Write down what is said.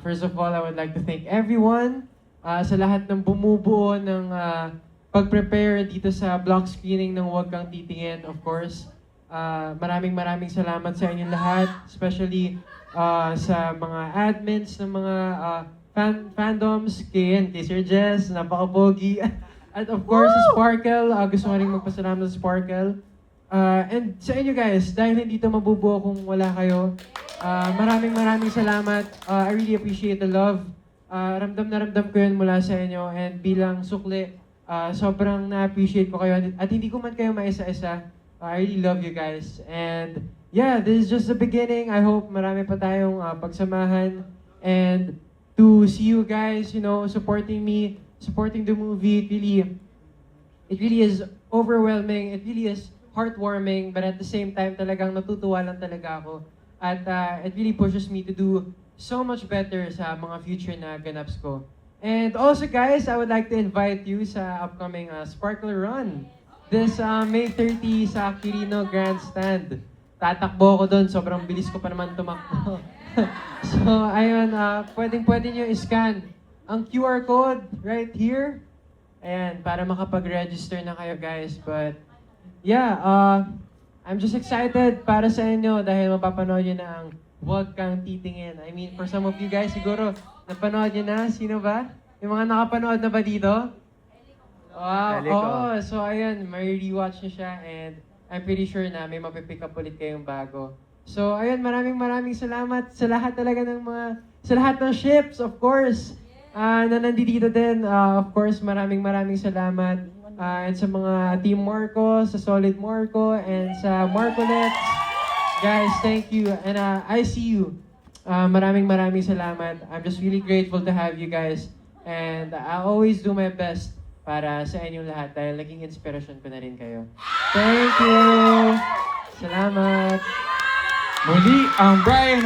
First of all, I would like to thank everyone sa lahat ng bumubuo ng pag-prepare dito sa block screening ng Huwag Kang Titingin, of course. Maraming salamat sa inyong lahat, especially sa mga admins ng mga fandoms, kay Sir Jess, napaka-pogi. At of course, Sparkle, gusto ko rin magpasalamat sa Sparkle. And sa inyo guys, dahil hindi ito mabubuo kung wala kayo, maraming salamat. I really appreciate the love. Ramdam na ramdam ko yun mula sa inyo. And bilang sukli, sobrang na-appreciate ko kayo. At hindi ko man kayo maisa-isa. I really love you guys. And yeah, this is just the beginning. I hope marami pa tayong pagsamahan. And to see you guys, you know, supporting me, supporting the movie, it really is overwhelming. It really is heartwarming, but at the same time, talagang natutuwa lang talaga ako. At it really pushes me to do so much better sa mga future na ganaps ko. And also guys, I would like to invite you sa upcoming Sparkle Run. This May 30 sa Quirino Grandstand. Tatakbo ko doon, sobrang bilis ko pa naman tumakbo. So ayun, pwede nyo i-scan ang QR code right here. Ayan, para makapag-register na kayo guys. But yeah, I'm just excited para sa inyo dahil mapapanood nyo na ang Huwag Kang Titingin. I mean, for some of you guys, siguro napanood nyo na. Sino ba? Yung mga nakapanood na ba dito? Wow, oo. So ayun, may rewatch nyo siya and I'm pretty sure na may mapipick up ulit kayong bago. So ayun, maraming salamat sa lahat talaga sa lahat ng ships, of course, na nandito din. Of course, maraming salamat. And sa mga Team Marco, sa Solid Marco, and sa Marcolets. Guys, thank you. And I see you. Maraming salamat. I'm just really grateful to have you guys. And I always do my best para sa inyong lahat dahil naging inspirasyon ko na rin kayo. Thank you! Salamat! Muli ang Brian